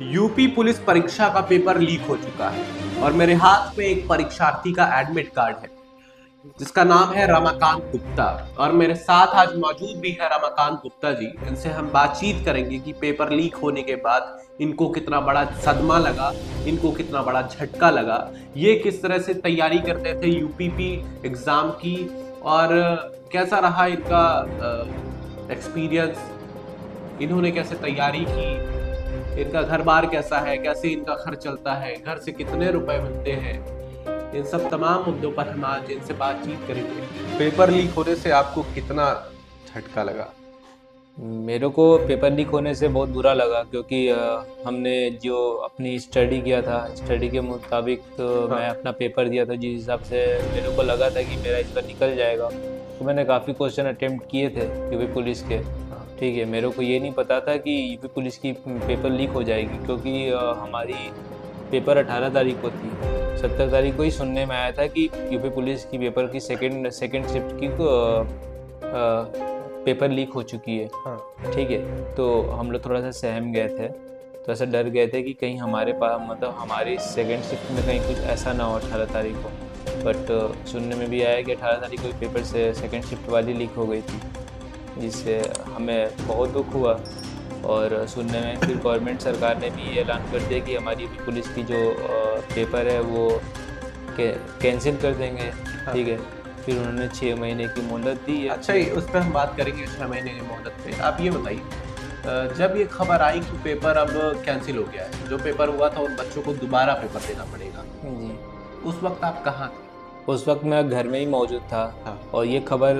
UP police परीक्षा का paper leak हो चुका है और मेरे हाथ में एक परीक्षार्थी का एडमिट कार्ड है जिसका नाम है रमाकांत गुप्ता। और मेरे साथ आज मौजूद भी है रमाकांत गुप्ता जी। इनसे हम बातचीत करेंगे कि पेपर लीक होने के बाद इनको कितना बड़ा सदमा लगा, इनको कितना बड़ा झटका लगा, ये किस तरह से तैयारी करते थे यूपीपी एग्जाम की और कैसा रहा इनका एक्सपीरियंस, इन्होंने कैसे तैयारी की, इनका घर बार कैसा है, कैसे इनका खर्च चलता है, घर से कितने रुपए मिलते हैं, इन सब तमाम मुद्दों पर हम आज इनसे बातचीत करेंगे। पेपर लीक होने से आपको कितना झटका लगा? मेरे को पेपर लीक होने से बहुत बुरा लगा क्योंकि हमने जो अपनी स्टडी किया था, स्टडी के मुताबिक मैं अपना पेपर दिया था जिस हिसाब से मेरे को लगा था कि मेरा इस पर निकल जाएगा। तो मैंने काफ़ी क्वेश्चन अटेम्प्ट किए थे यूपी पुलिस के। ठीक है, मेरे को ये नहीं पता था कि यूपी पुलिस की पेपर लीक हो जाएगी क्योंकि हमारी पेपर 18 तारीख को थी। 17 तारीख को ही सुनने में आया था कि यूपी पुलिस की पेपर की सेकेंड शिफ्ट की पेपर लीक हो चुकी है। ठीक है, तो हम लोग थोड़ा सा सहम गए थे, तो ऐसा डर गए थे कि कहीं हमारे पास मतलब हमारी सेकेंड शिफ्ट में कहीं कुछ ऐसा ना हो 18 तारीख को। बट सुनने में भी आया कि 18 तारीख को पेपर से सेकेंड शिफ्ट वाली लीक हो गई थी, जिससे हमें बहुत दुख हुआ। और सुनने में फिर गवर्नमेंट सरकार ने भी ऐलान कर दिया कि हमारी पुलिस की जो पेपर है वो कैंसिल कर देंगे। ठीक है, फिर उन्होंने 6 महीने की मोहलत दी है। अच्छा, उस पर हम बात करेंगे 6 महीने की मोहलत पे। आप ये बताइए, जब ये खबर आई कि पेपर अब कैंसिल हो गया है, जो पेपर हुआ था उन बच्चों को दोबारा पेपर देना पड़ेगा, जी, उस वक्त आप कहाँ थे? उस वक्त मैं घर में ही मौजूद था। और ये खबर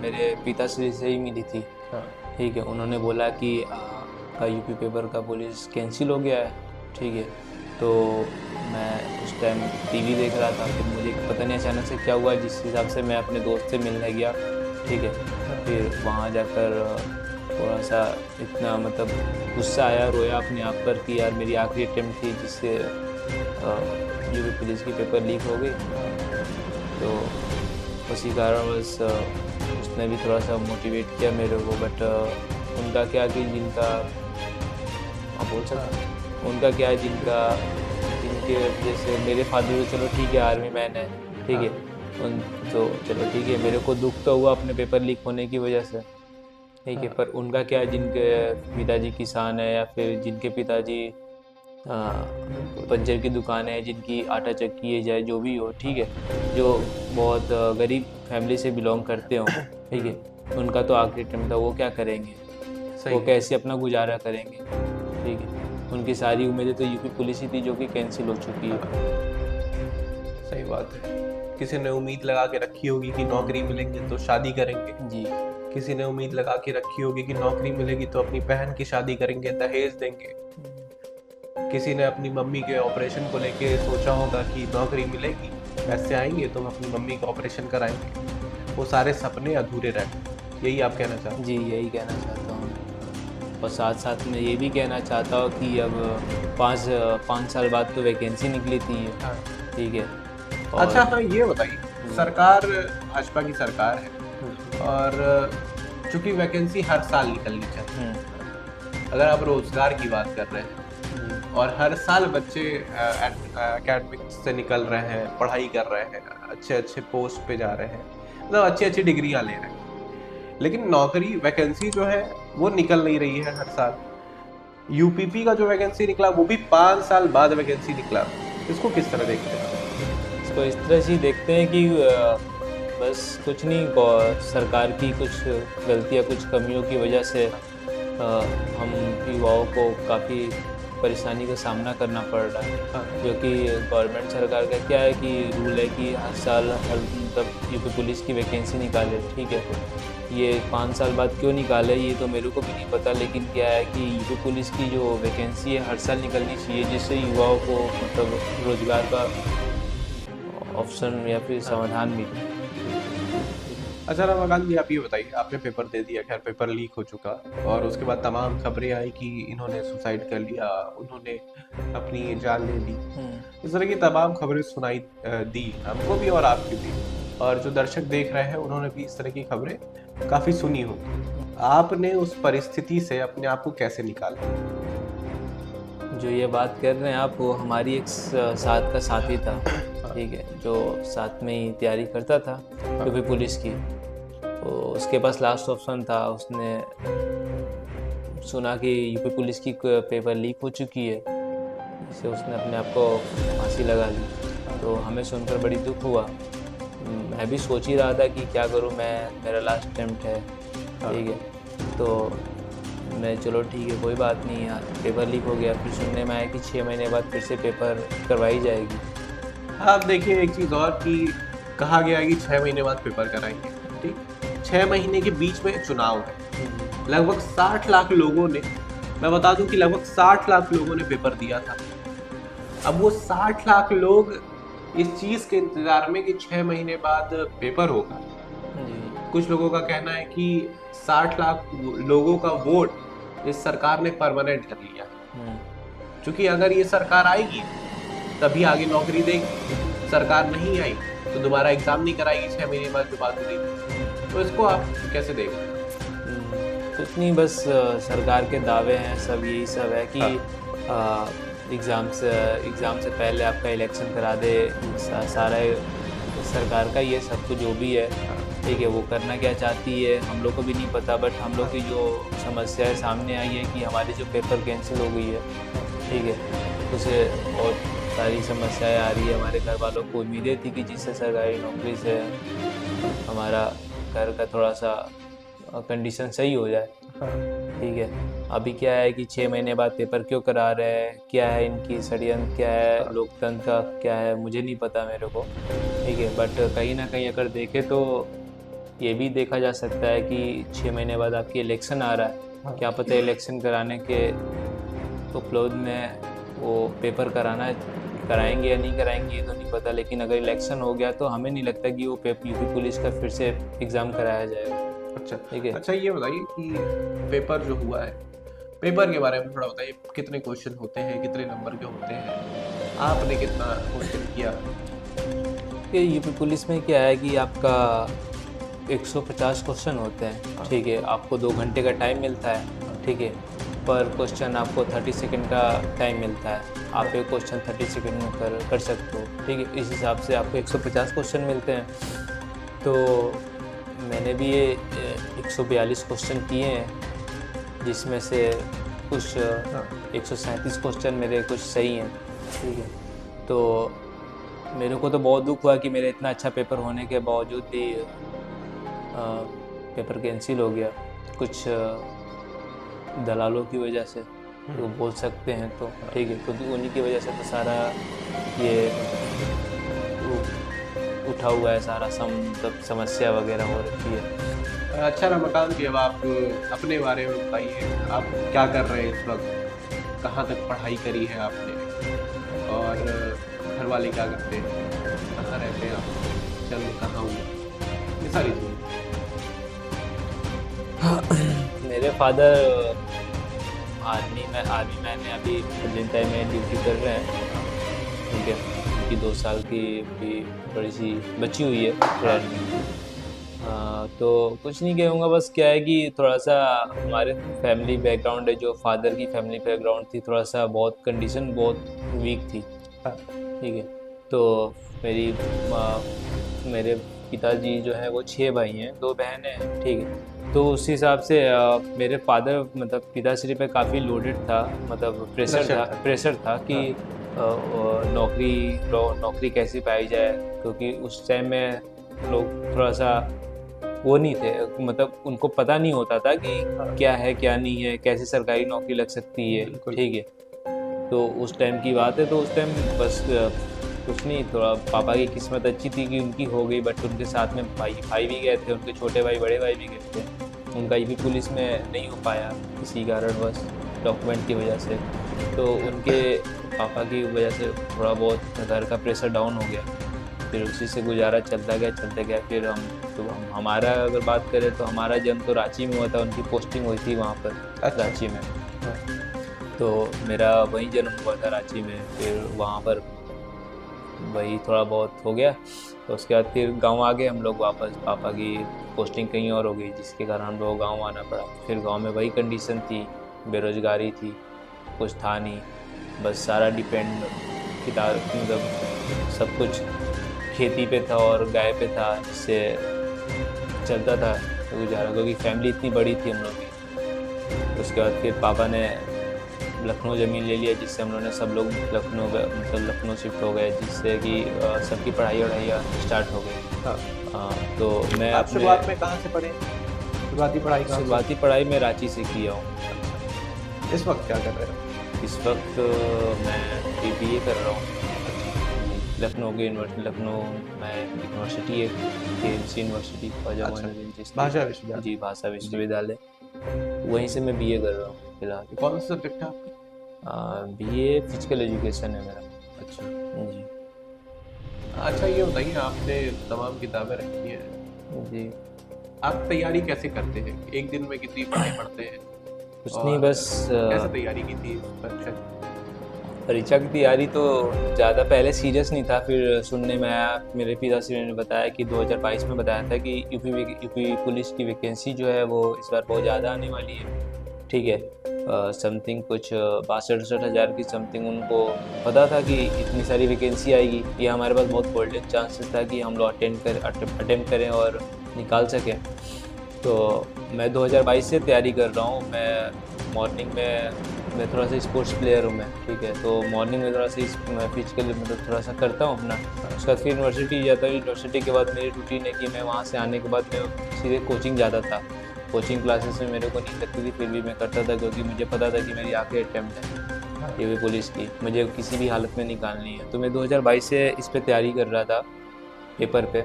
मेरे पिताश्री से ही मिली थी। ठीक है, उन्होंने बोला कि यूपी पेपर का पुलिस कैंसिल हो गया है। ठीक है, तो मैं उस टाइम टीवी देख रहा था, फिर मुझे पता नहीं अचानक से क्या हुआ, जिस हिसाब से मैं अपने दोस्त से मिलने गया। ठीक है, फिर वहाँ जाकर थोड़ा सा इतना मतलब गुस्सा आया, रोया अपने आप पर कि यार मेरी आखिरी अटेम्प्ट थी जिससे यूपी पुलिस की पेपर लीक हो गई। तो उसी कारणवश उसने भी थोड़ा सा मोटिवेट किया मेरे को। बट उनका क्या कि जिनका आप बोल सकते, उनका क्या है जिनके वजह से मेरे फादर तो चलो ठीक है आर्मी मैन है। ठीक है, उन तो चलो ठीक है, मेरे को दुख तो हुआ अपने पेपर लीक होने की वजह से। ठीक है, पर उनका क्या है जिनके पिताजी किसान है या फिर जिनके पिताजी पंचर की दुकान है, जिनकी आटा चक्की है, चाहे जो भी हो। ठीक है, जो बहुत गरीब फैमिली से बिलोंग करते हो। ठीक है, उनका तो आखिरी टाइम था, वो क्या करेंगे, वो कैसे अपना गुजारा करेंगे। ठीक है, उनकी सारी उम्मीदें तो यूपी पुलिस ही थी जो कि कैंसिल हो चुकी है। सही बात है। किसी ने उम्मीद लगा के रखी होगी कि नौकरी मिलेंगे तो शादी करेंगे। जी, किसी ने उम्मीद लगा के रखी होगी कि नौकरी मिलेगी तो अपनी बहन की शादी करेंगे, दहेज देंगे। किसी ने अपनी मम्मी के ऑपरेशन को लेके सोचा होगा कि नौकरी मिलेगी, पैसे आएंगे तो हम अपनी मम्मी का ऑपरेशन कराएंगे। वो सारे सपने अधूरे रह गए। यही आप कहना चाहते हैं? जी, यही कहना चाहता हूँ। और साथ साथ मैं ये भी कहना चाहता हूँ कि अब 5 साल बाद तो वैकेंसी निकली थी। ठीक है। अच्छा, हाँ, ये बताइए, सरकार भाजपा की सरकार है और चूंकि वैकेंसी हर साल निकलनी चाहिए, अगर आप रोजगार की बात कर रहे हैं और हर साल बच्चे एकेडमिक से निकल रहे हैं, पढ़ाई कर रहे हैं, अच्छे अच्छे पोस्ट पे जा रहे हैं, मतलब अच्छी अच्छी डिग्रियां ले रहे हैं, लेकिन नौकरी वैकेंसी जो है वो निकल नहीं रही है हर साल। यूपीपी का जो वैकेंसी निकला वो भी 5 साल बाद वैकेंसी निकला। इसको किस तरह देखते हैं? इसको इस तरह से देखते हैं कि बस कुछ नहीं, सरकार की कुछ गलतियाँ, कुछ कमियों की वजह से हम युवाओं को काफ़ी परेशानी का सामना करना पड़ रहा है। जो कि गवर्नमेंट सरकार का क्या है कि रूल है कि हर साल मतलब यूपी पुलिस की वैकेंसी निकाले। ठीक है, ये 5 साल बाद क्यों निकाले ये तो मेरे को भी नहीं पता, लेकिन क्या है कि यूपी पुलिस की जो वैकेंसी है हर साल निकलनी चाहिए, जिससे युवाओं को मतलब रोजगार का ऑप्शन या फिर समाधान मिले। अच्छा रमाकांत जी, आप ये बताइए, आपने पेपर दे दिया, खैर पेपर लीक हो चुका और उसके बाद तमाम खबरें आई कि इन्होंने सुसाइड कर लिया, उन्होंने अपनी जान ले ली, इस तरह की तमाम खबरें सुनाई दी हमको भी और आपको भी, और जो दर्शक देख रहे हैं उन्होंने भी इस तरह की खबरें काफी सुनी होगी। आपने उस परिस्थिति से अपने आप को कैसे निकाला? जो ये बात कर रहे हैं आप, वो हमारी एक साथ का साथी था, ठीक है, जो साथ में ही तैयारी करता था यूपी पुलिस की। तो उसके पास लास्ट ऑप्शन था, उसने सुना कि यूपी पुलिस की पेपर लीक हो चुकी है, इससे उसने अपने आप को फांसी लगा ली। तो हमें सुनकर बड़ी दुख हुआ। मैं भी सोच ही रहा था कि क्या करूं मैं, मेरा लास्ट अटेम्प्ट है, ठीक है। तो मैं चलो ठीक है कोई बात नहीं यार, पेपर लीक हो गया। फिर सुनने में आया कि 6 महीने बाद फिर से पेपर करवाई जाएगी। आप देखिए एक चीज़ और कि कहा गया कि 6 महीने बाद पेपर कराएंगे, ठीक। 6 महीने के बीच में चुनाव है, लगभग 60 लाख लोगों ने, मैं बता दूं कि लगभग 60 लाख लोगों ने पेपर दिया था। अब वो 60 लाख लोग इस चीज़ के इंतजार में कि 6 महीने बाद पेपर होगा। कुछ लोगों का कहना है कि 60 लाख लोगों का वोट इस सरकार ने परमानेंट कर लिया, क्योंकि अगर ये सरकार आएगी तभी आगे नौकरी देगी, सरकार नहीं आई तो दोबारा एग्जाम नहीं कराएगी 6 महीने बाद जो बात हो रही थी। तो इसको आप कैसे देखें? कुछ नहीं, बस सरकार के दावे हैं, सब यही सब है कि एग्ज़ाम से पहले आपका इलेक्शन करा दे, सारा सरकार का ये सब कुछ जो भी है, ठीक है, वो करना क्या चाहती है हम लोग को भी नहीं पता। बट हम लोग की जो समस्या है सामने आई है कि हमारी जो पेपर कैंसिल हो गई है, ठीक है, उसे और सारी समस्याएं आ रही है। हमारे घर वालों को उम्मीदें थी कि जिससे सरकारी नौकरी से हमारा घर का थोड़ा सा कंडीशन सही हो जाए, ठीक है। अभी क्या है कि 6 महीने बाद पेपर क्यों करा रहे हैं, क्या है इनकी षड्यंत्र, क्या है लोकतंत्र का क्या है, मुझे नहीं पता मेरे को, ठीक है। बट कहीं ना कहीं अगर देखें तो ये भी देखा जा सकता है कि 6 महीने बाद आपकी इलेक्शन आ रहा है, क्या पता इलेक्शन कराने के उपलब्ध में वो पेपर कराएंगे या नहीं कराएंगे ये तो नहीं पता। लेकिन अगर इलेक्शन हो गया तो हमें नहीं लगता कि वो यूपी पुलिस का फिर से एग्ज़ाम कराया जाएगा। अच्छा, ठीक है। अच्छा ये बताइए कि पेपर जो हुआ है, पेपर के बारे में थोड़ा बताइए, कितने क्वेश्चन होते हैं, कितने नंबर के होते हैं, आपने कितना क्वेश्चन किया? कि यूपी पुलिस में क्या है कि आपका 150 क्वेश्चन होते हैं, ठीक है। आपको 2 घंटे का टाइम मिलता है, ठीक है। पर क्वेश्चन आपको 30 सेकंड का टाइम मिलता है, आप एक क्वेश्चन 30 सेकंड में कर सकते हो, ठीक है। इस हिसाब से आपको 150 क्वेश्चन मिलते हैं। तो मैंने भी ये 142 क्वेश्चन किए हैं, जिसमें से कुछ 137 क्वेश्चन मेरे कुछ सही हैं, ठीक है। तो मेरे को तो बहुत दुख हुआ कि मेरा इतना अच्छा पेपर होने के बावजूद भी पेपर कैंसिल हो गया, कुछ दलालों की वजह से, तो बोल सकते हैं तो, ठीक है। क्योंकि उन्हीं की वजह से तो सारा ये उठा हुआ है, सारा मतलब समस्या वगैरह हो रखी है। अच्छा रमाकांत जी, अब आप अपने बारे में बताइए, आप क्या कर रहे हैं इस वक्त, कहाँ तक पढ़ाई करी है आपने, और घर वाले क्या करते हैं, कहाँ रहते हैं आप, जन्म कहाँ हुआ, ये सारी चीज़ें। मेरे फादर आर्मी मैंने अभी प्रेजेंट टाइम में ड्यूटी कर रहे हैं, ठीक है। उनकी 2 साल की भी थोड़ी सी बची हुई है ट्रेनिंग। तो कुछ नहीं कहूँगा, बस क्या है कि थोड़ा सा हमारे फैमिली बैकग्राउंड है, जो फादर की फैमिली बैकग्राउंड थी, थोड़ा सा बहुत कंडीशन बहुत वीक थी, ठीक है। तो मेरे पिताजी जो है वो 6 भाई हैं, 2 बहनें हैं, ठीक है। तो उस हिसाब से मेरे फादर मतलब पिताश्री पे काफ़ी लोडेड था, मतलब प्रेशर था कि नौकरी कैसे पाई जाए, क्योंकि उस टाइम में लोग थोड़ा सा वो नहीं थे, मतलब उनको पता नहीं होता था कि क्या है क्या नहीं है, कैसे सरकारी नौकरी लग सकती है, ठीक है। तो उस टाइम की बात है, तो उस टाइम बस कुछ नहीं, थोड़ा पापा की किस्मत अच्छी थी कि उनकी हो गई, बट उनके साथ में भाई भी गए थे, उनके छोटे भाई बड़े भाई भी गए थे। उनका यूपी पुलिस में नहीं हो पाया किसी कारणवश, डॉक्यूमेंट की वजह से। तो उनके पापा की वजह से थोड़ा बहुत घर का प्रेशर डाउन हो गया, फिर उसी से गुजारा चलता गया। फिर हमारा अगर बात करें तो हमारा जन्म तो रांची में हुआ था, उनकी पोस्टिंग हुई थी वहाँ पर रांची में, तो मेरा वहीं जन्म हुआ था रांची में। फिर वहाँ पर वही थोड़ा बहुत हो गया, तो उसके बाद फिर गांव आ गए हम लोग वापस, पापा की पोस्टिंग कहीं और हो गई, जिसके कारण हम लोग गाँव आना पड़ा। फिर गाँव में वही कंडीशन थी, बेरोजगारी थी, कुछ था नहीं, बस सारा डिपेंड किताब मतलब सब कुछ खेती पे था और गाय पे था, जिससे चलता था गुजारा, क्योंकि फैमिली इतनी बड़ी थी हम लोग की। उसके बाद फिर पापा ने लखनऊ ज़मीन ले लिया, जिससे हम लोगों ने सब लोग लखनऊ मतलब लखनऊ शिफ्ट हो गए, जिससे कि सबकी पढ़ाई वढ़ाई स्टार्ट हो गई। हाँ। तो मैं आप अपने शुरुआत में कहाँ से पढ़े? शुरुआती पढ़ाई कहाँ से? शुरुआती पढ़ाई मैं रांची से किया हूँ। इस वक्त क्या कर रहे हो? इस वक्त मैं BBA कर रहा हूँ लखनऊ की यूनिवर्सिटी। लखनऊ में यूनिवर्सिटी है, KMC यूनिवर्सिटी, ख्वाजा मोइनुद्दीन चिश्ती। भाषा विश्वविद्यालय। जी, भाषा विश्वविद्यालय, वहीं से मैं BA कर रहा हूँ फिलहाल। कौन सा सब्जेक्ट है आपका? BA फिजिकल एजुकेशन है मेरा। अच्छा जी अच्छा, ये बताइए, आपने तमाम किताबें रखी हैं, जी। आप तैयारी कैसे करते हैं? एक दिन में कितनी पढ़ाई पढ़ते हैं? कुछ और नहीं, बस कैसे तैयारी की थी इस परीक्षा की? परीक्षा की तैयारी तो ज़्यादा पहले सीरियस नहीं था, फिर सुनने में आया, मेरे पिताश्री ने बताया कि 2022 में बताया था कि यूपी पुलिस की वैकेंसी जो है वो इस बार बहुत ज़्यादा आने वाली है। ठीक है, समथिंग कुछ 62-63 हज़ार की समथिंग उनको पता था कि इतनी सारी वैकेंसी आएगी। ये हमारे पास बहुत गोल्डन चांसेस था कि हम लोग अटेम्प्ट करें और निकाल सकें। तो मैं 2022 से तैयारी कर रहा हूँ। मैं मॉर्निंग में मैं थोड़ा सा स्पोर्ट्स प्लेयर हूँ मैं, ठीक है, तो मॉर्निंग में थोड़ा सा मैं फिजिकल मतलब थोड़ा सा करता हूँ अपना। उसके बाद फिर यूनिवर्सिटी जाता हूँ। यूनिवर्सिटी के बाद मेरी रूटीन है कि मैं वहाँ से आने के बाद मैं सीधे कोचिंग जाता था। कोचिंग क्लासेस में मेरे को नींद लगती थी, फिर भी मैं करता था, क्योंकि मुझे पता था कि मेरी आखिरी अटैम्प्ट है यूपी पुलिस की, मुझे किसी भी हालत में निकालनी है। तो मैं 2022 से इस पर तैयारी कर रहा था पेपर पे।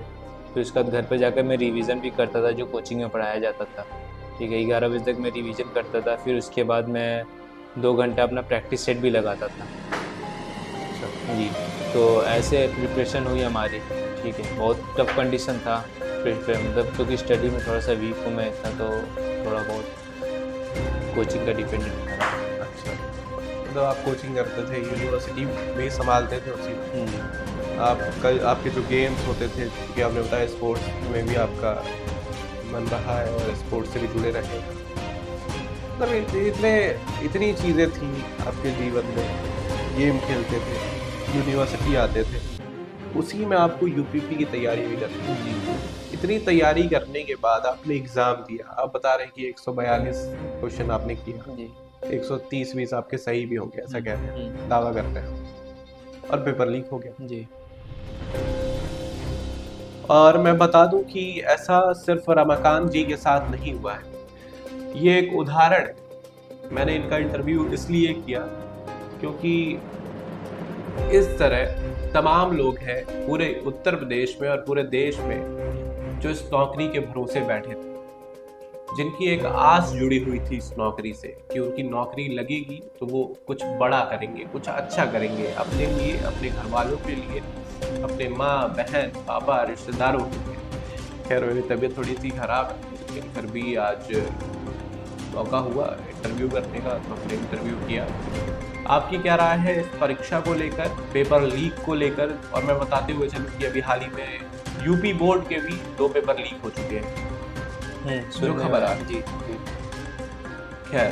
फिर उसके बाद घर पे जाकर मैं रिवीजन भी करता था जो कोचिंग में पढ़ाया जाता था। ठीक है, 11 बजे तक मैं रिवीजन करता था। फिर उसके बाद मैं 2 घंटा अपना प्रैक्टिस सेट भी लगाता था। जी, तो ऐसे प्रिपरेशन हुई हमारी। ठीक है, बहुत टफ कंडीशन था मतलब, क्योंकि स्टडी में थोड़ा सा वीक हूँ मैं इतना, तो थोड़ा बहुत कोचिंग का डिपेंडेंट था। अच्छा, तो आप कोचिंग करते थे, यूनिवर्सिटी में संभालते थे उसी में। आपके जो गेम्स होते थे, कि आपने बताया स्पोर्ट्स में भी आपका मन रहा है और स्पोर्ट्स से भी जुड़े रहे, मतलब इतनी चीज़ें थी आपके जीवन में। गेम खेलते थे, यूनिवर्सिटी आते थे, उसी में आपको यूपीपी की तैयारी भी करनी थी। इतनी तैयारी करने के बाद आपने एग्ज़ाम दिया, आप बता रहे हैं कि 142 क्वेश्चन आपने किया, 130-20 आपके सही भी होंगे, ऐसा कह रहे हैं, दावा करते हैं, और पेपर लीक हो गया जी। और मैं बता दूं कि ऐसा सिर्फ रमाकांत जी के साथ नहीं हुआ है, ये एक उदाहरण है। मैंने इनका इंटरव्यू इसलिए किया क्योंकि इस तरह तमाम लोग हैं पूरे उत्तर प्रदेश में और पूरे देश में जो इस नौकरी के भरोसे बैठे थे, जिनकी एक आस जुड़ी हुई थी इस नौकरी से कि उनकी नौकरी लगेगी तो वो कुछ बड़ा करेंगे, कुछ अच्छा करेंगे अपने लिए, अपने घर वालों के लिए, अपने माँ बहन पापा रिश्तेदारों के लिए। खैर, मेरी तबीयत थोड़ी सी खराब है, लेकिन फिर भी आज मौका हुआ इंटरव्यू करने का, तो हमने इंटरव्यू किया। आपकी क्या राय है इस परीक्षा को लेकर, पेपर लीक को लेकर? और मैं बताते हुए चलूँ कि अभी हाल ही में यूपी बोर्ड के भी 2 पेपर लीक हो चुके हैं, जो खबर आ रही है। खैर,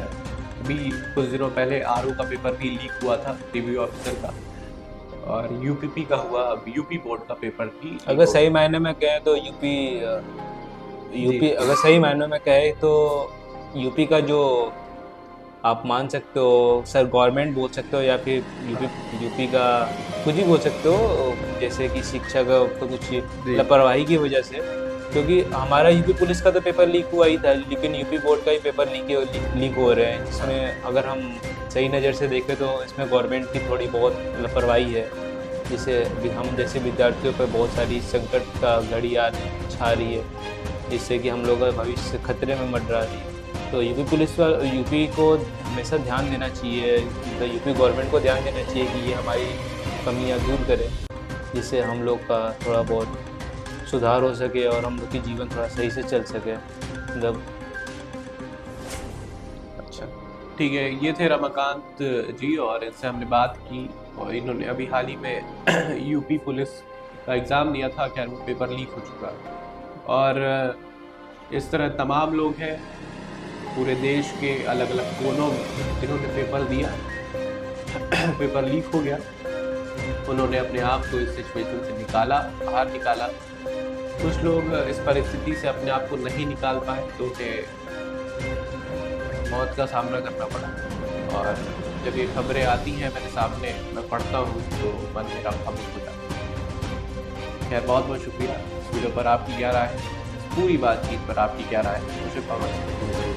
अभी कुछ दिनों पहले RO का पेपर भी लीक हुआ था, रिव्यू ऑफिसर का, और यूपीपी का हुआ, अब यूपी बोर्ड का पेपर भी। अगर सही मायने में कहें तो यूपी अगर सही मायने में कहें तो यूपी का जो आप मान सकते हो सर गवर्नमेंट बोल सकते हो, या फिर यूपी का कुछ भी बोल सकते हो, जैसे कि शिक्षा का तो कुछ लापरवाही की वजह से, क्योंकि हमारा यूपी पुलिस का तो पेपर लीक हुआ ही था, लेकिन यूपी बोर्ड का ही पेपर लीक हो रहे हैं, जिसमें अगर हम सही नज़र से देखें तो इसमें गवर्नमेंट की थोड़ी बहुत लापरवाही है, जिससे हम जैसे विद्यार्थियों पर बहुत सारी संकट का घड़ी छा रही है, जिससे कि हम लोग का भविष्य खतरे में मंडरा रही है। तो यूपी को हमेशा ध्यान देना चाहिए, तो यूपी गवर्नमेंट को ध्यान देना चाहिए कि ये हमारी कमियां दूर करे, जिससे हम लोग का थोड़ा बहुत सुधार हो सके और हम लोग की जीवन थोड़ा सही से चल सके, मतलब। अच्छा, ठीक है, ये थे रमाकांत जी और इनसे हमने बात की, और इन्होंने अभी हाल ही में यूपी पुलिस का एग्ज़ाम दिया था। खैर, वो पेपर लीक हो चुका, और इस तरह तमाम लोग हैं पूरे देश के अलग अलग कोनों में जिन्होंने पेपर दिया पेपर लीक हो गया। उन्होंने अपने आप को इस सिचुएशन से बाहर निकाला। कुछ लोग इस परिस्थिति से अपने आप को नहीं निकाल पाए तो उन्हें मौत का सामना करना पड़ा। और जब ये खबरें आती हैं मेरे सामने, मैं पढ़ता हूँ तो मन मेरा भावुक हो जाता है। खैर, बहुत बहुत शुक्रिया। इस वीडियो पर आपकी क्या राय है, पूरी बातचीत पर आपकी क्या राय है, मुझे कमेंट